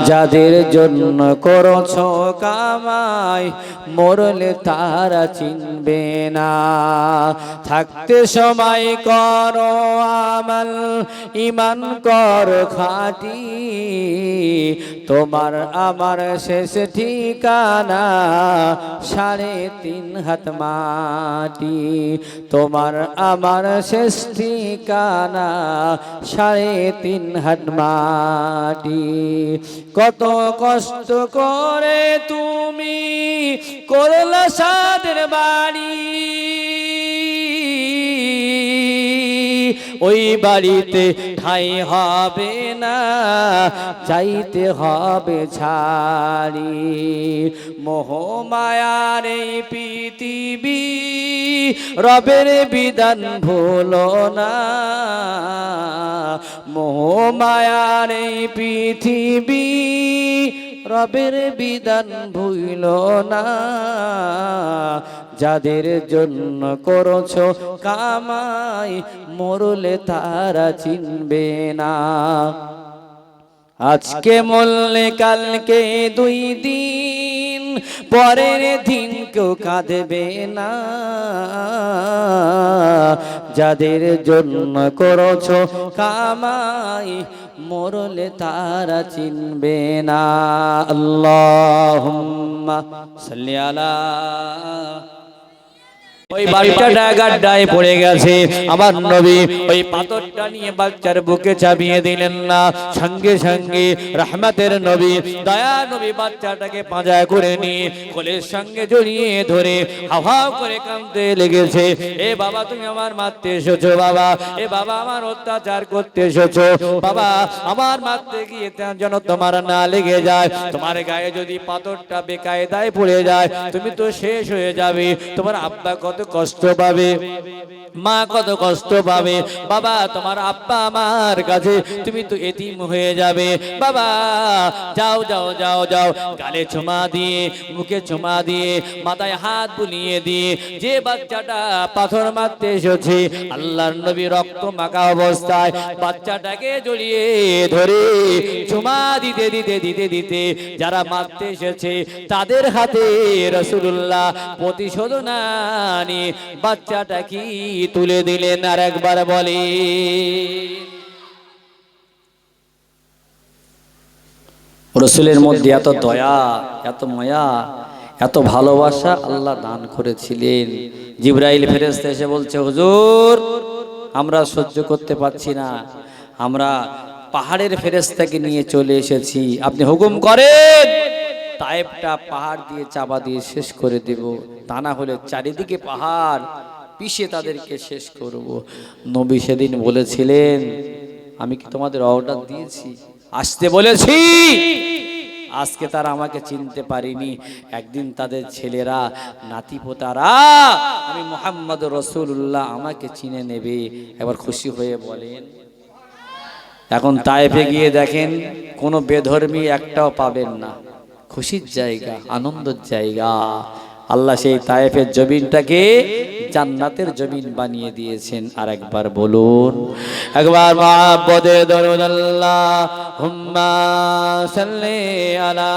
যাদের জন্য করছো কামাই মরলে তারা চিনবে না। থাকতে সময় করো আমাল ঈমান করো খাঁটি, তোমার আমার শেষ ঠিকানা 3.5 হাত মাটি। তোমার আমার শেষ ঠিকানা 3.5 হাত মাটি। কত কষ্ট করে তুমি করলা সাদের বাড়ি, ওই বাড়িতে ঠাই হবে না, যাইতে হবে ছাড়ি। মোহমায়ার এই পৃথিবী রবের বিধান ভুলো না। মোহমায়ার এই পৃথিবী রবের বিধান ভুলো না। যাদের জন্য করছো কামাই মরলে তারা চিনবে না। আজকে মরলে কালকে 2 দিন, পরের দিন কেউ কাঁদবে না। যাদের জন্য করছো কামাই মরলে তারা চিনবে না। আল্লাহুম্মা সাল্লি আলা। ওই বাচ্চাটা গাড্ডায় পড়ে গেছে, আমার নবী ওই পাথরটা নিয়ে বাচ্চার বুকে চাপিয়ে দিলেন না। সঙ্গে সঙ্গে রহমতের নবী দয়া নবী বাচ্চাটাকে পাঁজা করে নিয়ে কোলের সঙ্গে জড়িয়ে ধরে হাওয়া করে কাঁদতে লেগেছে। এ বাবা তুমি আমার মারতে এসেছো, বাবা এ বাবা আমার অত্যাচার করতে এসেছো, বাবা আমার মারতে গিয়ে যেন তোমার না লেগে যায়। তোমার গায়ে যদি পাথরটা বেকায়দায় পড়ে যায় তুমি তো শেষ হয়ে যাবে। তোমার আব্বা কত কষ্ট পাবে, মা কত কষ্ট পাবে, বাবা তোমার আব্বা আমার কাছে তুমি তো এতিম হয়ে যাবে। বাবা যাও যাও যাও যাও, গালে চুমা দিয়ে মুখে চুমা দিয়ে মাথায় হাত বুলিয়ে দিয়ে যে বাচ্চাটা পাথর মারতে এসেছে আল্লাহর নবী রক্ত মাখা অবস্থায় বাচ্চাটাকে জড়িয়ে ধরে চুমা দিতে দিতে দিতে দিতে যারা মারতে এসেছে তাদের হাতে রাসূলুল্লাহ প্রতিশোধ না নিয়ে বাচ্চাটা কি তুলে দিলেন। আর একবার বলি রাসূলের মধ্যে এত দয়া, এত মায়া, এত ভালোবাসা আল্লাহ দান করেছিলেন। জিবরাইল ফেরেশতা এসে বলছে হুজুর আমরা সহ্য করতে পারছি না, আমরা পাহাড়ের ফেরেশতাকে নিয়ে চলে এসেছি, আপনি হুকুম করেন তায়েফটা পাহাড় দিয়ে চাপা দিয়ে শেষ করে দেব, তা না হলে চারিদিকে পাহাড় পিষে তাদেরকে শেষ করব। নবী সেদিন বলেছিলেন আমি কি তোমাদের অর্ডার দিয়েছি, আসতে বলেছি? আজকে তারা আমাকে চিনতে পারেনি, একদিন তাদের ছেলেরা নাতিপোতারা আমি মুহাম্মদ রাসূলুল্লাহ আমাকে চিনে নেবে। একবার খুশি হয়ে বলেন। এখন তায়েফে গিয়ে দেখেন কোনো বেধর্মী একটাও পাবেন না, খুশির জায়গা, আনন্দের জায়গা। আল্লাহ সেই তায়েফের জমিনটাকে জান্নাতের জমিন বানিয়ে দিয়েছেন। আর একবার বলুন, একবার মুহাব্বতে দরুদ আল্লাহুম্মা সাল্লি আলা।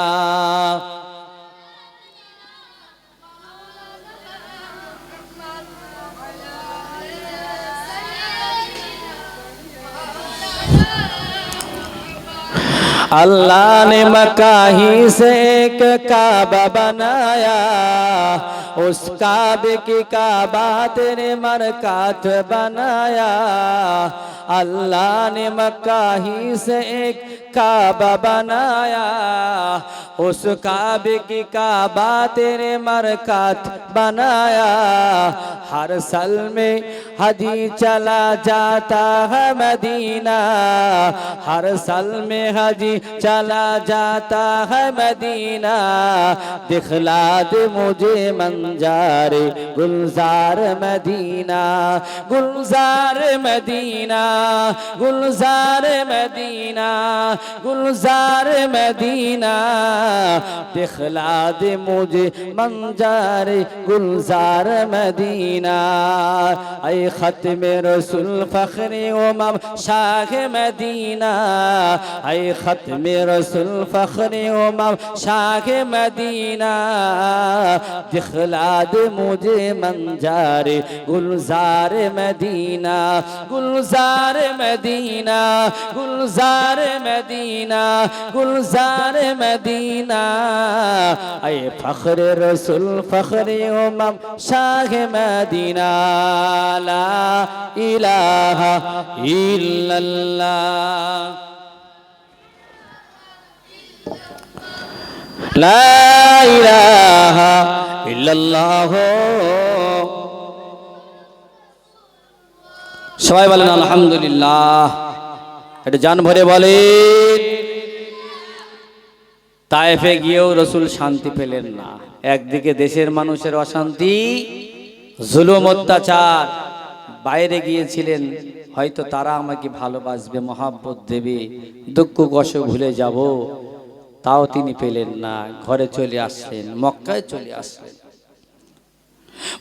अल्लाह ने मक्का ही से एक काबा बनाया, उस काबे की काबा तेरे मरकात बनाया। अल्लाह ने मक्का ही से एक काबा बनाया, उस काबे की काबा तेरे मरकात बनाया। हर साल में हाजी चला जाता है मदीना, हर साल में हाजी चला जाता है मदीना। दिखला दे मुझे मंजारे गुलजार मदीना, गुलजार मदीना। गुलजार मदीना गुलजार मदीना दिखला दे मुझे मंजार गुलजार मदीना ऐ खत्म रसूल फखरे उमम शाह मदीना ऐ खत्म रसूल फखरे उमम शाह मदीना दिखला दे मुझे मंजार गुलजार मदीना गुलजार मदीना गुलजार मदीना गुलजार मदीना ऐ फखर रसूल फखरे उमम शाह मदीना ला इलाहा इल्लल्लाह ला इलाहा इल्लल्लाह সবাই বলেন আলহামদুলিল্লাহ এটা জান ভরে বলে তায়েফে গিয়েও রসুল শান্তি পেলেন না একদিকে দেশের মানুষের অশান্তি জুলুম অত্যাচার বাইরে গিয়েছিলেন হয়তো তারা আমাকে ভালোবাসবে মহব্বত দেবে দুঃখ কষ্ট ভুলে যাব তাও তিনি পেলেন না ঘরে চলে আসলেন মক্কায় চলে আসলেন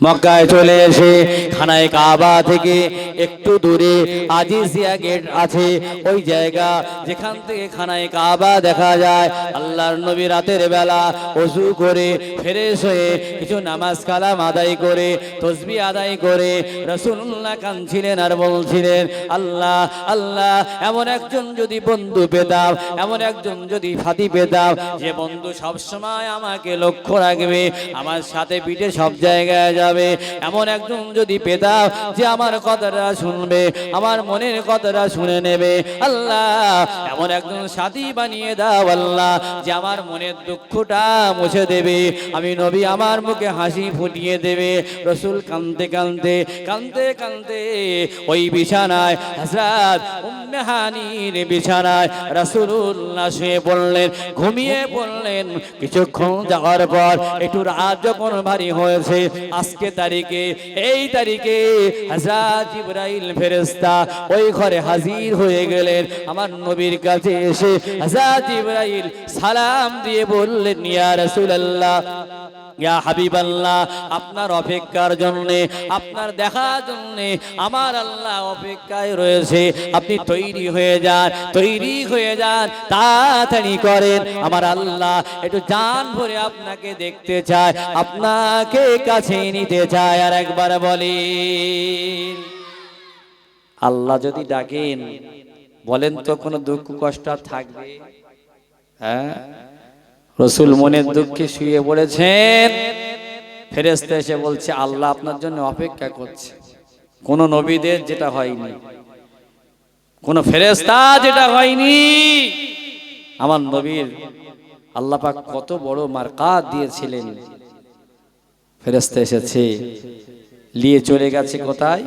মক্কায় চলে এসে খানায়ে কাবা থেকে একটু দূরে আজিজিয়া গেট আছে ওই জায়গা যেখান থেকে খানায়ে কাবা দেখা যায় আল্লাহর নবী রাতের বেলা ওযু করে ফ্রেশ হয়ে কিছু নামাজ কালাম আদায় করে তাসবিহ আদায় করে রাসূলুল্লাহ কাঁদছিলেন আর বলছিলেন আল্লাহ আল্লাহ এমন একজন যদি বন্ধু পেতাম এমন একজন যদি সাথী পেতাম যে বন্ধু সব সময় আমাকে লক্ষ্য রাখবে আমার সাথে পিঠে সব জায়গায় যাবে এমন একজন যদি পেতাম যে আমার কথাটা শুনবে আমার মনের কথাটা শুনে নেবে আল্লাহ এমন একজন সাথী বানিয়ে দাও আল্লাহ যে আমার মনের দুঃখটা মুছে দেবে আমি নবী আমার মুখে হাসি ফুটিয়ে দেবে রাসূল কাঁদতে কাঁদতে কাঁদতে কাঁদতে ওই বিছানায় হযরত উম্মে হানির বিছানায় রাসূলুল্লাহ শুয়ে পড়লেন ঘুমিয়ে পড়লেন কিছুক্ষণ যাওয়ার পর একটু রাত যখন ভারী হয়েছে আজকে তারিখে এই তারিখে হযরত জিবরাইল ফেরেশতা ওই ঘরে হাজির হয়ে গেলেন আমার নবীর কাছে এসে হযরত জিবরাইল সালাম দিয়ে বললেন ইয়া রাসূলুল্লাহ ইয়া হাবিবাল্লাহ আপনার অপেক্ষার জন্য আপনার দেখার জন্য আমার আল্লাহ অপেক্ষায় রয়েছে আপনি তৈরি হয়ে যান তাড়াতাড়ি করেন আমার আল্লাহ একটু জান ভরে আপনাকে দেখতে চায় আপনাকে কাছে নিতে চায় আর একবার বলেন আল্লাহ যদি ডাকেন বলেন তো কোনো দুঃখ কষ্ট থাকবে হ্যাঁ রাসূল মনের দুঃখে শুয়ে পড়েছেন ফেরেশতা এসে বলছে আল্লাহ আপনার জন্য অপেক্ষা করছে কোন নবীদের যেটা হয়নি কোন ফেরেশতা যেটা হয়নি আমার নবীর আল্লাহ পাক কত বড় মারকাত দিয়েছিলেন ফেরেশতা এসেছে নিয়ে চলে গেছে কোথায়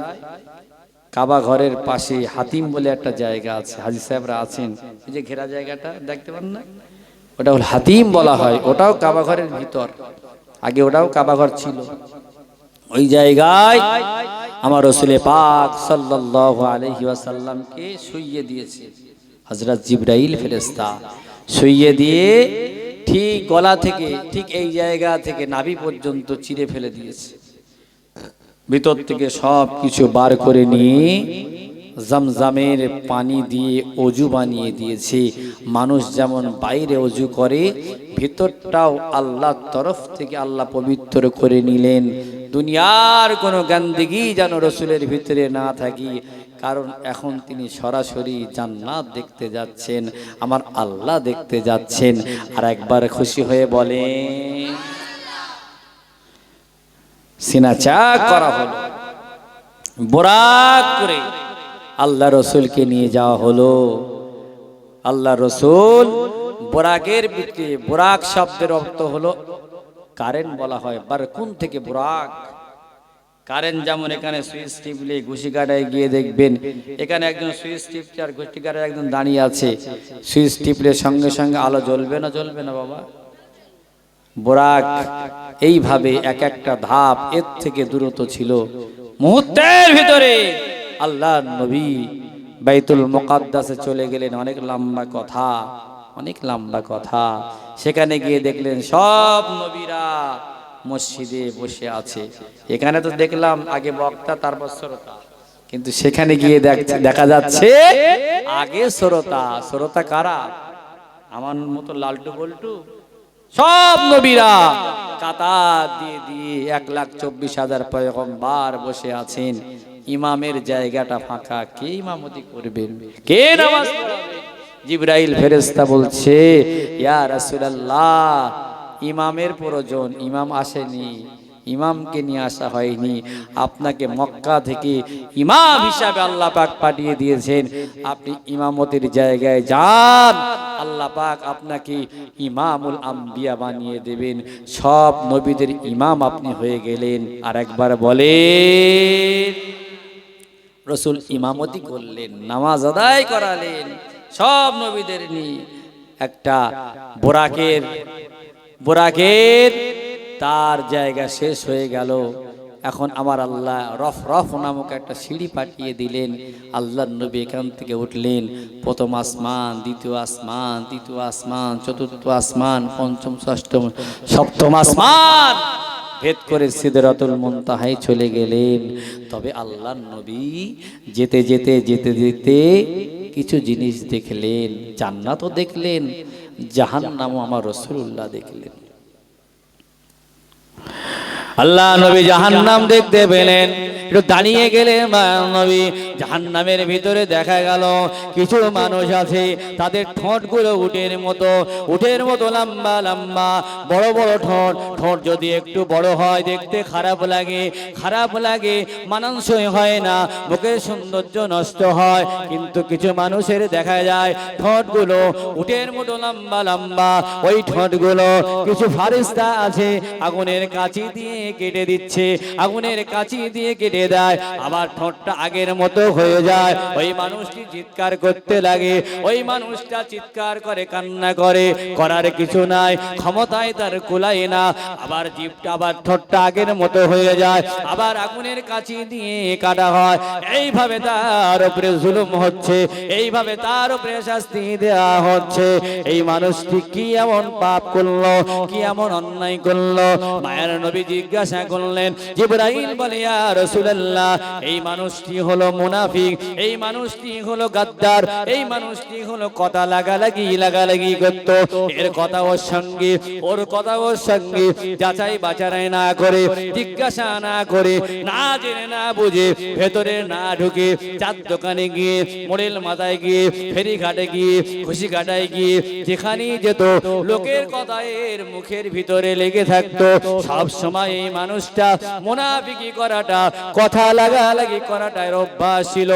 কাবা ঘরের পাশে হাতিম বলে একটা জায়গা আছে হাজী সাহেবরা আছেন এই যে ঘেরা জায়গাটা দেখতে পান না ওটা হল হাতিম বলা হয় ওটাও কাবা ঘরের ভিতর আগে ওটাও কাবা ঘর ছিল ওই জায়গায় আমার রাসূল পাক সাল্লাল্লাহু আলাইহি ওয়াসাল্লামকে শুইয়ে দিয়েছে হযরত জিবরাইল ফেরেশতা শুইয়ে দিয়ে ঠিক গলা থেকে ঠিক এই জায়গা থেকে নাভি পর্যন্ত চিরে ফেলে দিয়েছে ভিতর থেকে সব কিছু বার করে নিয়ে জমজমের পানি দিয়ে ওযু বানিয়ে দিয়েছে মানুষ যেমন বাইরে ওযু করে ভিতরটাও আল্লাহর তরফ থেকে আল্লাহ পবিত্র করে নিলেন দুনিয়ার কোনো গندگی যেন রাসূলের ভিতরে না থাকে কারণ এখন তিনি সরাসরি জান্নাত দেখতে যাচ্ছেন আমার আল্লাহ দেখতে যাচ্ছেন আর একবার খুশি হয়ে বলেন সিনা চাক করা হলো বুরাক করে আল্লাহ রাসূলকে নিয়ে যাওয়া হলো আল্লাহ রাসূল বুরাকের ভিতরে বুরাক শব্দের অর্থ হলো কারেন্ট বলা হয় বারকুন থেকে বুরাক কারেন্ট যেমন এখানে সুইচ টিপলে ঘুষি কাটায় গিয়ে দেখবেন এখানে একজন সুইচ টিপছে আর ঘুষি কাটায় একজন দাঁড়িয়ে আছে সুইচ টিপলে সঙ্গে সঙ্গে আলো জ্বলবে না বাবা বুরাক এইভাবে এক একটা ধাপ এর থেকে দূরত্ব ছিল মুহূর্তের ভিতরে আল্লাহর নবী বাইতুল মুকাদ্দাসে চলে গেলেন। অনেক লম্বা কথা, অনেক লম্বা কথা। সেখানে গিয়ে দেখলেন সব নবীরা মসজিদে বসে আছে। এখানে তো দেখলাম আগে বক্তা তারপর শ্রোতা, কিন্তু সেখানে গিয়ে দেখা যাচ্ছে আগে শ্রোতা। শ্রোতা কারা? আমার মতো লালটু বল্টু? সব নবীরা কাতার দিয়ে দিয়ে 1,24,000 পয়গম্বর বসে আছেন। ইমামের জায়গাটা ফাঁকা, কে ইমামতি করবেন, কে নামাজ পড়াবে? জিবরাইল ফেরেশতা বলছে, ইয়া রাসূলুল্লাহ, ইমামের প্রয়োজন, ইমাম আসেনি, ইমামকে নিয়ে আসা হয়নি, আপনাকে মক্কা থেকে ইমাম হিসাবে আল্লাহ পাক পাঠিয়ে দিয়েছেন, আপনি ইমামতির জায়গায় যান, আল্লাহ পাক আপনাকে ইমামুল আম্বিয়া বানিয়ে দেবেন। সব নবীদের ইমাম আপনি হয়ে গেলেন। আর একবার বলেন, রসুল ইমামতি করলেন, নামাজ আদায় করালেন সব নবীদের নিয়ে। একটা বোরাকের তার জায়গা শেষ হয়ে গেল। এখন আমার আল্লাহ রফ নামক একটা সিঁড়ি পাঠিয়ে দিলেন। আল্লাহর নবী এখান থেকে উঠলেন, প্রথম আসমান, দ্বিতীয় আসমান, তৃতীয় আসমান, চতুর্থ আসমান, পঞ্চম, ষষ্ঠম, সপ্তম আসমান ভেদ করে সিদরাতুল মুনতাহায় চলে গেলেন। তবে আল্লাহর নবী যেতে যেতে যেতে যেতে কিছু জিনিস দেখলেন। জান্নাতও দেখলেন, জাহান্নামও আমার রাসূলুল্লাহ দেখলেন। আল্লাহ নবী জাহান্নাম দেখতে পেলেন। একটু দাঁড়িয়ে গেলে নবী জাহান্নামের ভিতরে দেখা গেল কিছু মানুষ আছে, তাদের ঠোঁটগুলো উটের মতো লম্বা লম্বা, বড় বড় ঠোঁট যদি একটু বড় হয় দেখতে খারাপ লাগে, মানানসই হয় না, মুখের সৌন্দর্য নষ্ট হয়। কিন্তু কিছু মানুষের দেখা যায় ঠোঁটগুলো উটের মতো লম্বা লম্বা, ওই ঠোঁটগুলো কিছু ফারিস্তা আছে আগুনের কাঁচি দিয়ে কেটে দিচ্ছে, আগুনের কাঁচি দিয়ে কেটে দেয়, আবার ঠোঁটটা আগের মতো হয়ে যায়। ওই মানুষটি চিৎকার করতে লাগে, ওই মানুষটা চিৎকার করে, কান্না করে, করার কিছু নাই, ক্ষমতায় তার কুলায় না। আবার জিভটা, আবার ঠোঁটটা আগের মতো হয়ে যায়, আবার আগুনের কাঁচি দিয়ে কাটা হয়। এইভাবে তার উপরে জুলুম হচ্ছে, এইভাবে তার উপরে শাস্তি দেওয়া হচ্ছে। এই মানুষটি কি এমন পাপ করলো, কি এমন অন্যায় করলো? মায়ের নবী জিজ্ঞাসা করলেন। জিবরাইল বলে, ইয়া রাসূলুল্লাহ, এই মানুষটি হলো মুনাফিক, এই মানুষটি হলো গাদ্দার, এই মানুষটি হলো কথা লাগালাগি করত। এর কথা ওর সঙ্গে, ওর কথা ওর সঙ্গে যাচাই বাছাই না করে, জিজ্ঞাসা না করে, না জেনে না বুঝে, ভেতরে না ঢুকে, চার দোকানে গিয়ে, মোড়েল মাথায় গিয়ে, ফেরি ঘাটে গিয়ে, খুশি ঘাটায় গিয়ে, যেখানেই যেত লোকের কথা এর মুখের ভিতরে লেগে থাকতো। সব সময় এই মানুষটা মুনাফিকি করাটা, কথা লাগালাগি করাটা এর অভ্যাস ছিল।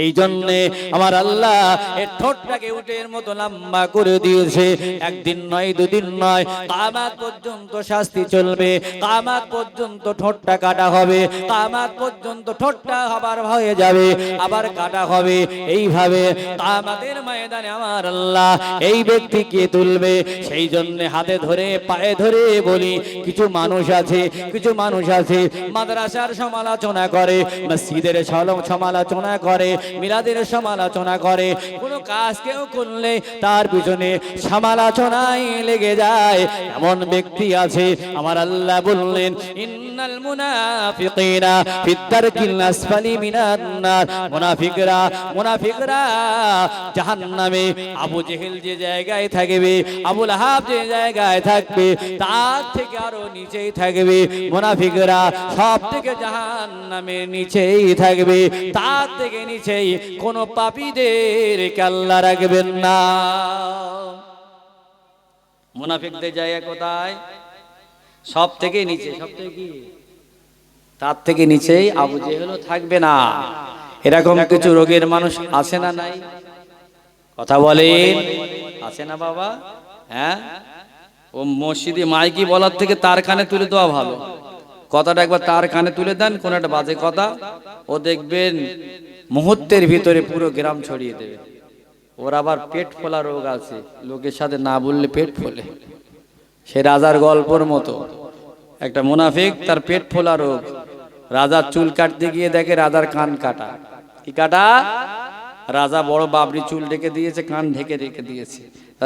এই জন্যে আমার আল্লাহ এর ঠোঁটটাকে উটের মতো লম্বা করে দিয়েছে। একদিন নয়, দুদিন নয়, কিয়ামত পর্যন্ত শাস্তি চলবে, কিয়ামত পর্যন্ত ঠোঁটটা কাটা হবে, কিয়ামত পর্যন্ত ঠোঁটটা আবার হয়ে যাবে, আবার কাটা হবে। এইভাবে কিয়ামতের ময়দানে আমার আল্লাহ এই ব্যক্তিকে তুলবে। সেই জন্য হাতে ধরে পায়ে ধরে বলি, কিছু মানুষ আছে মাদ্রাসার সমালোচনা করে, মসজিদের সমালোচনা করে, মিলাদের সমালোচনা করে, কোন কাজ কেউ করলে তার পিছনে সমালোচনায় লেগে যায়। এমন ব্যক্তি আছে, আমার আল্লাহ বললেন, ইন্নাল মুনাফিকিনা ফিদ দারকিল আসফালি মিনান নার। মুনাফিকরা জাহান্নামে, আবু জেহেল যে জায়গায় থাকবে, আবু লাহাব যে জায়গায় থাকবে, তার থেকে আরো নিচেই থাকবে। মুনাফিকরা সব থেকে জাহান্নামের নিচেই থাকবে, তার থেকে নিচেই কোন পাপীদের আল্লাহ রাখবেন না। মুনাফিকদের জায়গা কোথায়? সব থেকে নিচে, সব থেকে কি, তার থেকে নিচেই আবু জেহেলও থাকবে না। এরকম কিছু রোগের মানুষ আছে না নাই? কথা বলেন, আছে না বাবা? হ্যাঁ, ও মসজিদে মাইকি বলার থেকে তার কানে তুলে দেওয়া ভালো। কথাটা একবার তার কানে তুলে দেন, কোন একটা বাজে কথা, ও দেখবেন মুহূর্তের ভিতরে পুরো গ্রাম ছড়িয়ে দেবে। ওর আবার পেট ফোলা রোগ আছে, লোকের সাথে না বললে পেট ফোলে। সে রাজার গল্পর মতো একটা মুনাফিক, তার পেট ফোলা রোগ। রাজার চুল কাটতে গিয়ে দেখে রাজার কান কাটা। কি কাটা? রাজা বড় বাবরি চুল ঢেকে দিয়েছে, কান ঢেকে রেখে দিয়েছে।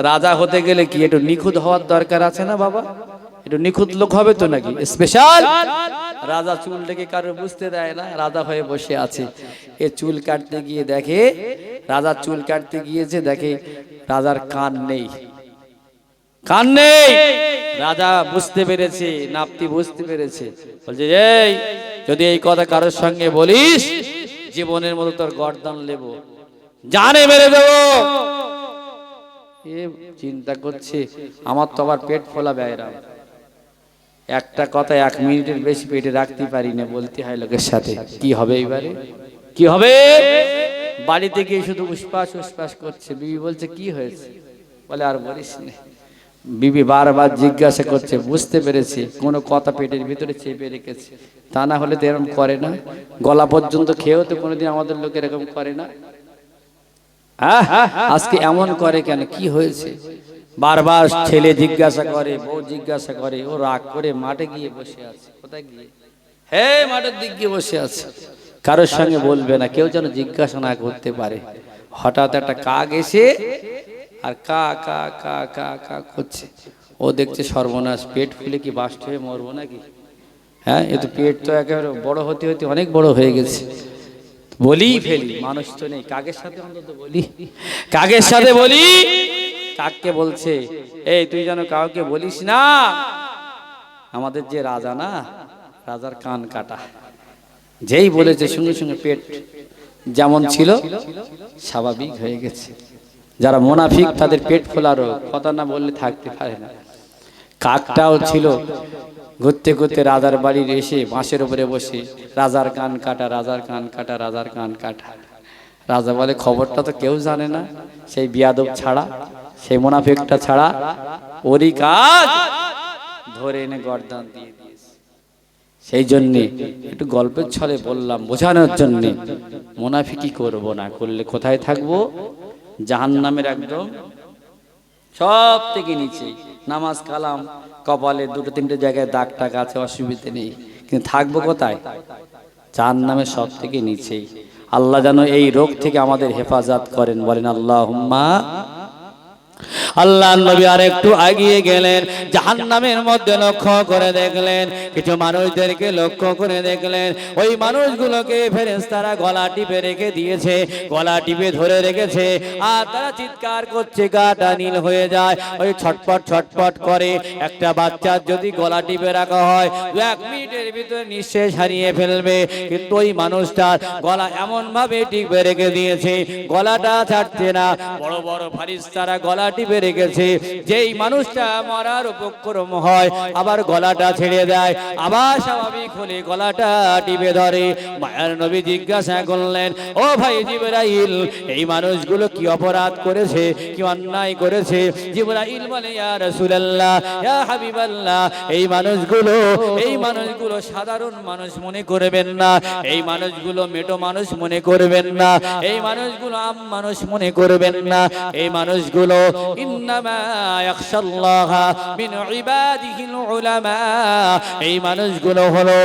রাজা হতে গেলে কি একটু নিখুঁত হওয়ার দরকার আছে না বাবা? একটু নিখুঁত লোক হবে তো নাকি স্পেশাল? রাজা চুল ঢেকে কারো বুঝতে দেয় না, রাজা হয়ে বসে আছে। এ চুল কাটতে গিয়ে দেখে, রাজার চুল কাটতে গিয়েছে, দেখে রাজার কান নেই, কান নেই। রাজা বুঝতে পেরেছে, নাপতি বুঝতে পেরেছে, বলছে এই যদি এই কথা কারোর সঙ্গে বলিস জীবনের মতো তোর গর্দান নেব, জানে মেরে দেবো। এ চিন্তা করছে আমার তো আবার পেট ফোলা ব্যায়রাম, একটা কথা 1 মিনিটের বেশি পেটে রাখতে পারি না, বলতে হয় লোকের সাথে। কি হবে এবারে, কি হবে? বাড়িতে গিয়ে শুধু উসপাস উসপাস করছে। বিবি বলছে কি হয়েছে? বলে আর বলিস না। বিবি বারবার জিজ্ঞাসা করছে, বুঝতে পেরেছে কোনো কথা পেটের ভিতরে চেপে রেখেছে, তা না হলে তো এরকম করে না। গলা পর্যন্ত খেয়েও তো কোনোদিন আমাদের লোক এরকম করে না। আজকে এমন করে কেন, কি হয়েছে? বারবার ছেলে জিজ্ঞাসা করে, বউ জিজ্ঞাসা করে। ও রাগ করে মাঠে গিয়ে বসে আছে। কোথায় গিয়ে? হে মাঠের দিক গিয়ে বসে আছে, কারোর সঙ্গে বলবে না, কেউ যেন জিজ্ঞাসা না করতে পারে। হঠাৎ একটা কাক এসে আর কা কা কা কা কা করছে। ও দেখছে সর্বনাশ, পেট ফুলে কি বাস্ট হয়ে মরবো নাকি? হ্যাঁ, এ তো পেট তো একেবারে বড় হতে হতে অনেক বড় হয়ে গেছে। বলি ফেলি, মানুষ তো নেই, কাকের সাথে অন্তত বলি, কাকের সাথে বলি। কাককে বলছে, এই তুই যেন কাউকে বলিস না, আমাদের যে রাজা না, রাজার কান কাটা। যেই বলেছে সঙ্গে সঙ্গে পেট যেমন ছিল স্বাভাবিক হয়ে গেছে। যারা মুনাফিক তাদের পেট ফোলারও কথা না বললে থাকতে পারে না। কাকটাও ছিল ঘুরতে ঘুরতে রাজার বাড়ির এসে বাঁশের উপরে বসে রাজার কান কাটা, রাজার কান কাটা, রাজার কান কাটা। রাজা বলে খবরটা তো কেউ জানে না, সেই বিয়াদব ছাড়া, সেই মুনাফিকটা ছাড়া। ওরই কাজ ধরে এনে গর্দান দিয়ে দিয়েছে। সেই জন্যে একটু গল্পের ছলে বললাম বোঝানোর জন্যে, মুনাফিকি করব না, করলে কোথায় থাকবো? জাহান্নামের একদম সব থেকে নিচে। নামাজ কালাম কপালে 2-3টে জায়গায় দাগ টাক আছে, অসুবিধা নেই, কিন্তু থাকবো কোথায়? জাহান্নামের সব থেকে নিচেই। আল্লাহ যেন এই রোগ থেকে আমাদের হেফাজত করেন, বলেন আল্লাহুম্মা। আল্লাহ নবী আর একটু এগিয়ে গেলেন, জাহান্নামের মধ্যে লক্ষ্য করে দেখলেন, কিছু মানুষদেরকে লক্ষ্য করে দেখলেন, ওই মানুষগুলোকে ফেরেশতারা গলা টিপে রেখে দিয়েছে, গলা টিপে ধরে রেখেছে, আর তারা চিৎকার করছে, গাটা নীল হয়ে যায়, ওই ছটপট ছটপট করে। একটা বাচ্চার যদি গলা টিপে রাখা হয় 1 মিনিটের ভিতরে নিঃশ্বাস হারিয়ে ফেলবে, কিন্তু ওই মানুষটার গলা এমন ভাবে টিপে রেখে দিয়েছে, গলাটা ছাড়ছে না। বড় বড় ফারিস্তারা গলা টিপে রেখেছে, যেই মানুষটা মরার উপক্রম হয় আবার গলাটা ছেড়ে দেয়, আবার স্বাভাবিক হলে গলাটা টিপে ধরে। মায়ার নবী জিজ্ঞাসা করলেন, ও ভাই জিবরাইল, এই মানুষগুলো কি অপরাধ করেছে, কি অন্যায় করেছে? জিবরাইল বলে, ইয়া রাসূলুল্লাহ, ইয়া হাবিবাল্লাহ, এই মানুষগুলো সাধারণ মানুষ মনে করবেন না, এই মানুষগুলো মেটো মানুষ মনে করবেন না, এই মানুষগুলো আম মানুষ মনে করবেন না, এই মানুষগুলো ইন্নামা ইয়াখশাল্লাহা মিন ইবাদিহিল উলামা, এই মানুষগুলো হলো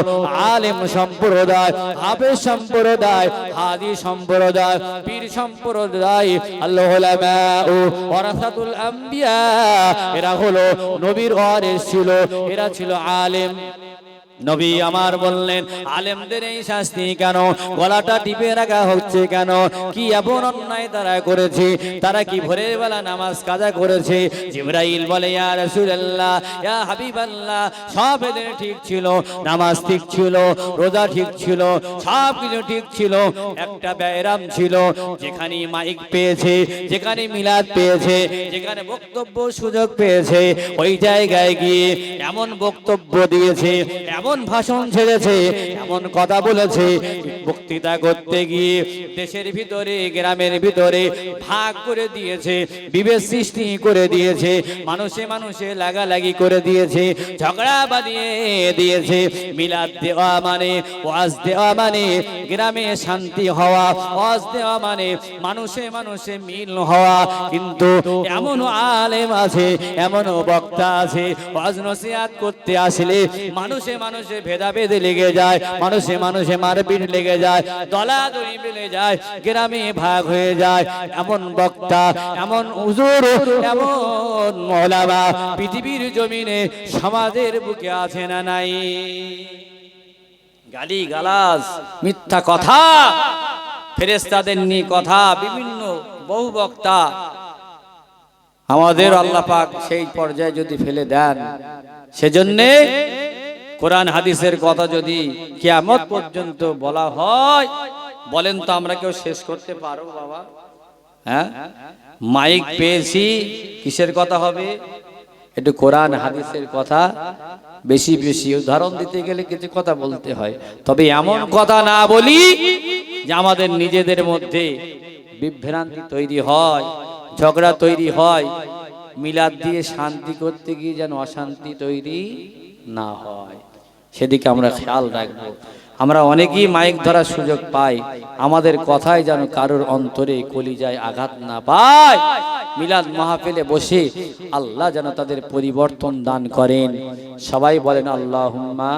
আলেম সম্প্রদায়, হাফেজ সম্প্রদায়, হাদি সম্প্রদায়, পীর সম্প্রদায়। আল্লাহ উলামা ওয়ারাসাতুল আম্বিয়া, এরা হলো নবীর ওয়ারিস ছিল, এরা ছিল আলেম। নবী আমার বললেন, আলেমদের এই শাস্তি কেন, গলাটা টিপে রাখা হচ্ছে কেন? কি এমন অন্যায় তারা করেছে? তারা কি ভোরের বেলা নামাজ কাজা করেছে? জিবরাইল বলে, ইয়া রাসূলুল্লাহ, ইয়া হাবিবাল্লাহ, সব এদের ঠিক ছিল, নামাজ ঠিক ছিল, রোজা ঠিক ছিল, সব কিছু ঠিক ছিল। একটা ব্যারাম ছিল, যেখানে মাইক পেয়েছে, যেখানে মিলাদ পেয়েছে, যেখানে বক্তব্য সুযোগ পেয়েছে, ওই জায়গায় গিয়ে এমন বক্তব্য দিয়েছে, এমন ভাষণ ছেড়েছে, এমন কথা বলেছে, বক্তৃতা করতে গিয়ে দেশের ভিতরে গ্রামের ভিতরে ভাগ করে দিয়েছে, বিভেদ সৃষ্টি করে দিয়েছে, মানুষে মানুষে লাগালাগি করে দিয়েছে, ঝগড়া বাঁধিয়ে দিয়েছে। মিলাদ দেওয়া মানে, ওয়াজ দেওয়া মানে গ্রামে শান্তি হওয়া, ওয়াজ দেওয়া মানে মানুষে মানুষে মিল হওয়া। কিন্তু এমন আলেম আছে, এমন বক্তা আছে, ওয়াজ নসিহত করতে আসলে মানুষে মানুষে মানুষে ভেদাভেদে লেগে যায়, মানুষে মানুষে মারপিট লেগে যায়, দলাদলি মিলে যায়, গ্রামে ভাগ হয়ে যায়। এমন বক্তা, এমন হুজুর, এমন মওলানা পৃথিবীর জমিনে সমাজের বুকে আছে না নাই? গালি গালাজ, মিথ্যা কথা, ফেরেশতাদের নিয়ে কথা, বিভিন্ন বহু বক্তা। আমাদের আল্লাহ পাক সেই পর্যায়ে যদি ফেলে দেন, সেজন্য কোরআন হাদিসের কথা যদি কিয়ামত পর্যন্ত বলা হয়, বলেন তো আমরা কেউ শেষ করতে পারবো বাবা? হ্যাঁ, মাইক পেয়েছি, কিসের কথা হবে? একটু কোরআন হাদিসের কথা বেশি বেশি উদাহরণ দিতে গেলে কিছু কথা বলতে হয়, তবে এমন কথা না বলি যে আমাদের নিজেদের মধ্যে বিভ্রান্তি তৈরি হয়, ঝগড়া তৈরি হয়, মিলাদ দিয়ে শান্তি করতে গিয়ে যেন অশান্তি তৈরি না হয়, সেদিকে আমরা খেয়াল রাখবো। আমরা অনেকেই মাইক ধরার সুযোগ পাই, আমাদের কথাই যেন কারোর অন্তরে কলিজায় আঘাত না পায়। মিলাদ মাহফিলে বসে আল্লাহ যেন তাদের পরিবর্তন দান করেন। সবাই বলেন আল্লাহুম্মা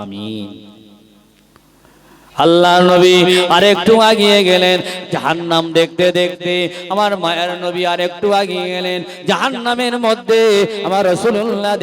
আমিন। আল্লাহ নবী আরেকটু আগিয়ে গেলেন, জাহান্নাম দেখতে দেখতে আমার মায়ের নবী আরেকটু আগিয়ে গেলেন, জাহান্নামের মধ্যে আমার রাসূলুল্লাহ